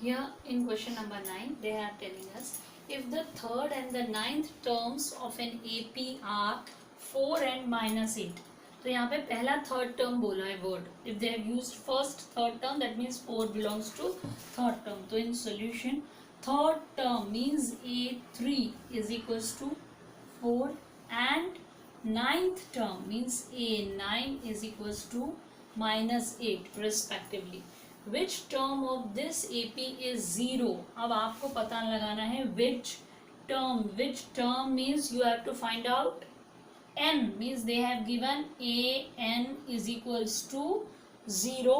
Here in question number 9, they are telling us if the third and the ninth terms of an AP are 4 and minus 8. तो यहाँ पे पहला third term बोला है word. If they have used first third term that means 4 belongs to third term. तो in solution third term means A3 is equals to 4 and ninth term means A9 is equals to minus 8 respectively. Which term of this AP is 0? अब आपको पता लगाना है which term means you have to find out. N means they have given AN is equals to 0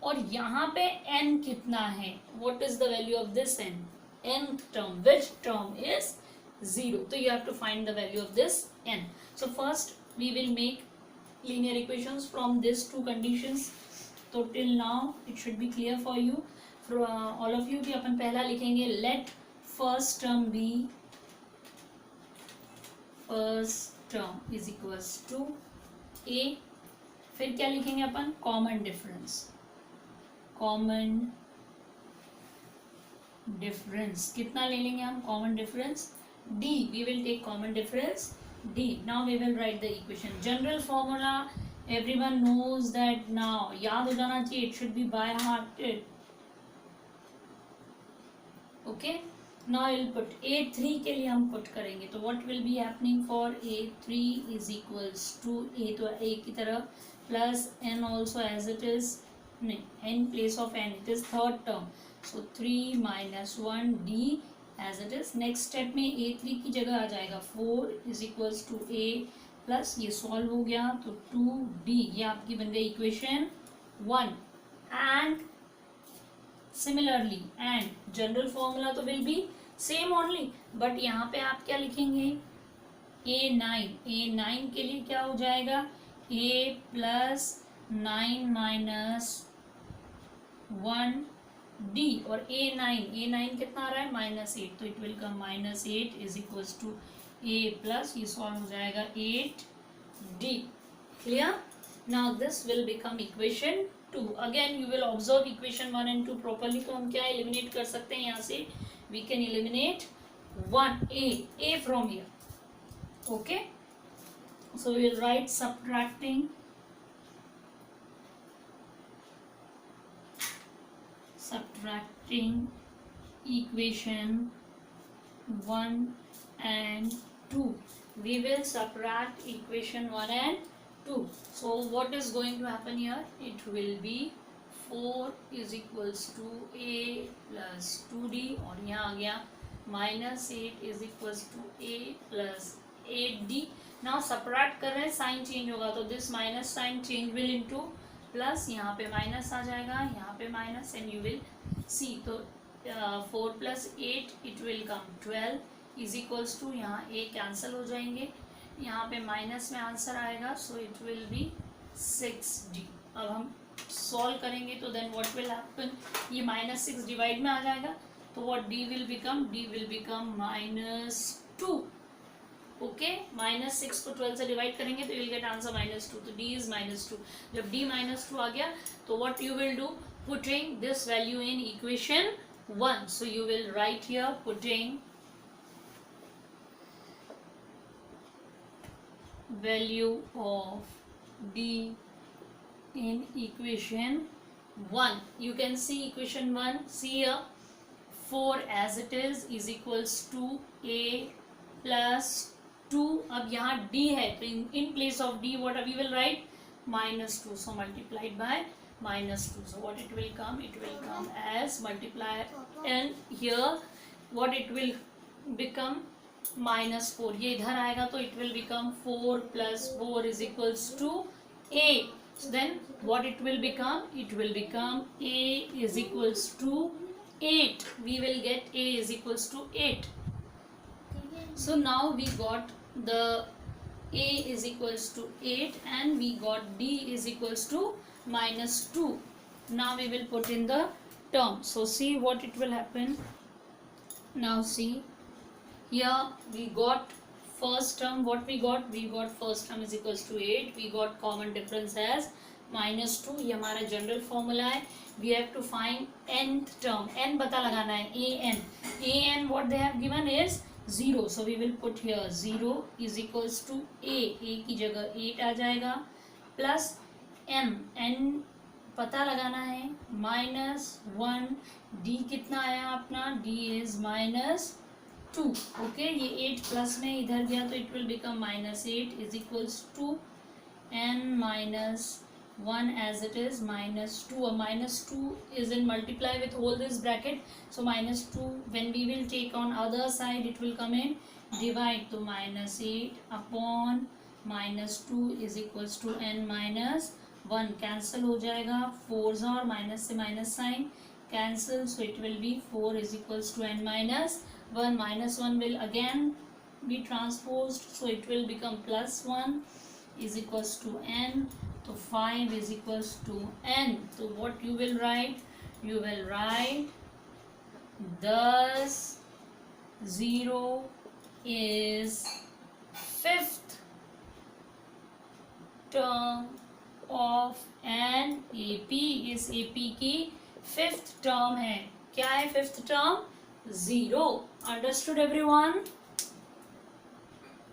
और यहाँ पे N कितना है? What is the value of this N? Nth term. Which term is 0? So you have to find the value of this N. So first we will make linear equations from these two conditions. तो till now it should be clear for you, for all of you. कि अपन पहला लिखेंगे let first term be first term is equals to A. फिर क्या लिखेंगे अपन? common difference. कितना ले लेंगे हम common difference? D. We will take common difference D. Now we will write the equation. General formula everyone knows that now. याद हो जाना चाहिए. It should be by hearted. Okay. Now I'll put A3 के लिए हम put करेंगे. तो what will be happening for A3 is equals to A तो A की तरह plus N also as it is. नहीं, N place of N it is third term. So 3 minus 1 D as it is. Next step में A3 की जगह आ जाएगा 4 is equals to A plus ये solve हो गया तो 2D. ये आपकी बन गई equation 1. And similarly and general formula तो will be same only, but यहाँ पे आप क्या लिखेंगे? A9 के लिए क्या हो जाएगा? A प्लस 9 माइनस 1D और A9 कितना आ रहा है? माइनस 8. तो it will come minus 8 is equals to A plus ये सॉल्व हो जाएगा 8D. Clear? Now this will become equation 2. Again you will observe equation 1 and 2 properly. तो हम क्या eliminate कर सकते हैं यहाँ से? We can eliminate 1A from here. Okay? So we will write subtracting equation 1 and 2. We will subtract equation 1 and 2. So what is going to happen here? It will be 4 is equals to A plus 2D और यहाँ आ गया minus 8 is equals to A plus 8D. Now subtract कर रहे हैं, sign change होगा तो this minus sign change will into plus. यहाँ पे माइनस आ जाएगा, यहाँ पे minus and you will see. तो 4 plus 8 it will come 12 is equals to यहाँ ए कैंसिल हो जाएंगे, यहाँ पे माइनस में आंसर आएगा. So it will be 6D. अब हम सॉल्व करेंगे तो देन व्हाट विल हैपन? ये माइनस 6 डिवाइड में आ जाएगा तो what D will become minus 2. Okay, minus 6 को 12 से डिवाइड करेंगे तो you will get answer minus 2. तो D इज माइनस 2. जब D माइनस 2 आ गया तो what you will do? Putting this value in equation 1. So you will write here putting value of D in equation 1. You can see equation 1. See here 4 as it is equals to A plus 2. अब यहाँ D है तो in place of D what we will write? minus 2. So multiplied by minus 2. So what it will come? It will come as multiply and here what it will become? minus 4. ये इधर आएगा तो it will become 4 plus 4 is equals to A. So then what it will become? It will become A is equals to 8. We will get A is equals to 8. So now we got the A is equals to 8 and we got D is equals to minus 2. Now we will put in the term. So see what it will happen. Now see. Here we got first term. What we got? We got first term is equals to 8. We got common difference as -2, ये हमारा general formula है. We have to find nth term. n पता लगाना है. an what they have given is 0, so we will put here 0 is equals to a की जगह 8 आ जाएगा, plus n पता लगाना है -1. d कितना आया अपना, d is -2. ओके, ये 8 प्लस में इधर गया तो it will become -8 is equals to n -1 as it is -2. -2 is in multiply with all this bracket, so -2 when we will take on other side it will come in divide, तो -8 upon -2 is equals to n -1. Cancel हो जाएगा, 4 और minus से minus sign cancel, so it will be 4 is equals to n -1. -1 will again be transposed, so it will become +1 is equals to n. तो 5 is equals to n. तो what you will write? You will write thus 0 is 5th term of an AP. इस AP की 5th term है. क्या है 5th term? 0. Understood everyone?